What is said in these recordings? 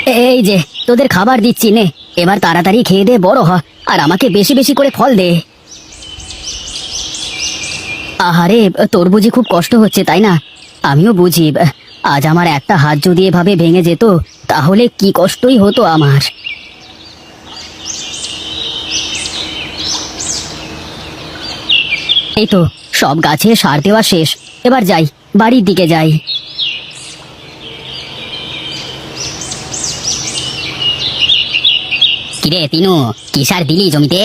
এই যে তোদের খাবার দিচ্ছি, নে এবার তাড়াতাড়ি খেয়ে দে, বড় হ, আর আমাকে বেশি বেশি করে ফল দে। আহারে, তোর বুঝি খুব কষ্ট হচ্ছে তাই না? আমিও বুঝি। আজ আমার একটা হাত যদি এভাবে ভেঙে যেত তাহলে কি কষ্টই হতো আমার। এই তো সব গাছে সার দেওয়া শেষ, এবার যাই, বাড়ির দিকে যাই। কিরে তিনু, কি সার দিলি জমিতে?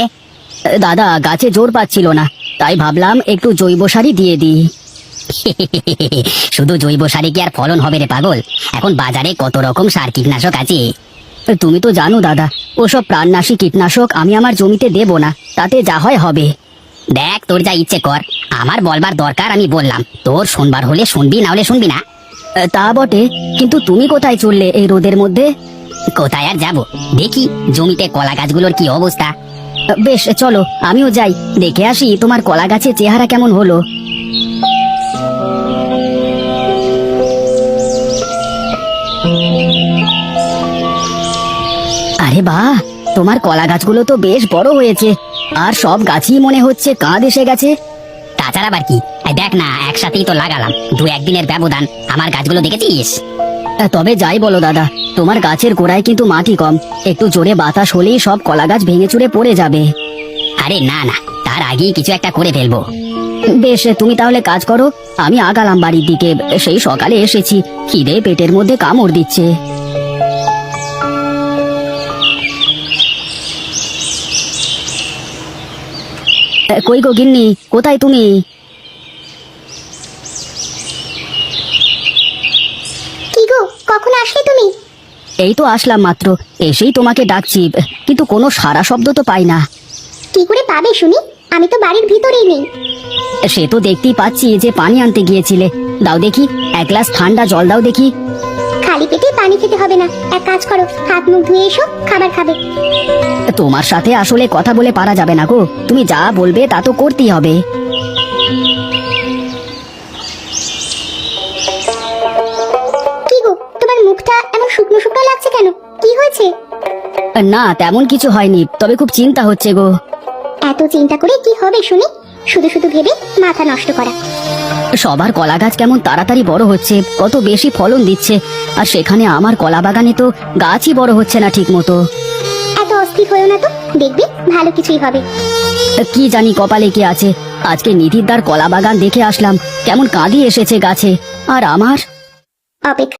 দাদা, গাছে জোর পাচ্ছিল না, তাই ভাবলাম একটু জৈব সারই দিয়ে দিই। শুধু জৈব সারে কি আর ফলন হবে রে পাগল? এখন বাজারে কত রকম সার কীটনাশক আছে। তুমি তো জানো দাদা, ওসব প্রাণনাশী কীটনাশক আমি আমার জমিতে দেব না, তাতে যা হয় হবে। দেখ, তোর যা ইচ্ছে কর, আমার বলবার দরকার আমি বললাম, তোর শুনবার হলে শুনবি, না হলে শুনবি না। তা বটে, কিন্তু তুমি কোথায় চললে এই রোদের মধ্যে? কোথায় আর যাব, দেখি জমিতে কলা গাছগুলোর কি অবস্থা। বেশ চলো, আমিও যাই, দেখে আসি তোমার কলা গাছের চেহারা কেমন হলো। আরে বাহ, তোমার কলা গাছগুলো তো বেশ বড় হয়েছে, আর সব গাছই মনে হচ্ছে কাঁধ এসে গেছে। তাছাড়া আবার কি, এই দেখ না, একসাথেই তো লাগালাম, 2-1 দিনের ব্যবধান, আমার গাছগুলো দেখেছিস? তবে যাই বলো দাদা, তোমার গাছের গোড়ায় কিন্তু মাটি কম, একটু জোরে বাতাস হলেই সব কলা গাছ ভেঙে চুরে পড়ে যাবে। আরে না না, তার আগেই কিছু একটা করে ফেলবো। বেশ, তুমি তাহলে কাজ করো, আমি আগালাম বাড়ির দিকে, সেই সকালে এসেছি, খিদে পেটের মধ্যে কামড় দিচ্ছে। কই গো গিন্নি, কোথায় তুমি? কি গো, কখন আসলে তুমি? এই তো আসলাম মাত্র, এসেই তোমাকে ডাকছি, কিন্তু কোনো সাড়া শব্দ তো পাই না। কি করে পাবে শুনি, আমি তো বাড়ির ভিতরেই নেই। সে তো দেখতেই পাচ্ছি যে পানি আনতে গিয়েছিলে, দাও দেখি, 1 গ্লাস ঠান্ডা জল দাও দেখি। খালি পেটে পানি খেতে হবে না, এক কাজ করো, হাত মুখ ধুয়ে এসো, খাবার খাবে। তোমার সাথে আসলে কথা বলে পারা যাবে না গো, তুমি যা বলবে তা তো করতেই হবে। কি গো, তোমার মুখটা এমন শুকনো শুকনো লাগছে কেন, কি হয়েছে? না তেমন কিছু হয়নি, তবে খুব চিন্তা হচ্ছে গো। এত চিন্তা করে কি হবে শুনি, শুধু শুধু ভেবে মাথা নষ্ট করা। সবার কলা গাছ কেমন তাড়াতাড়ি বড় হচ্ছে, কত বেশি ফলন দিচ্ছে, আর সেখানে আমার কলা বাগানে তো গাছই বড় হচ্ছে না ঠিক মতো। এত অস্থির হয়েও না তো, দেখবি ভালো কিছুই হবে। কি জানি কপালে কি আছে, আজকে নিধিরদার কলা বাগান দেখে আসলাম, কেমন কাঁদি এসেছে গাছে, আর আমার অপেক্ষা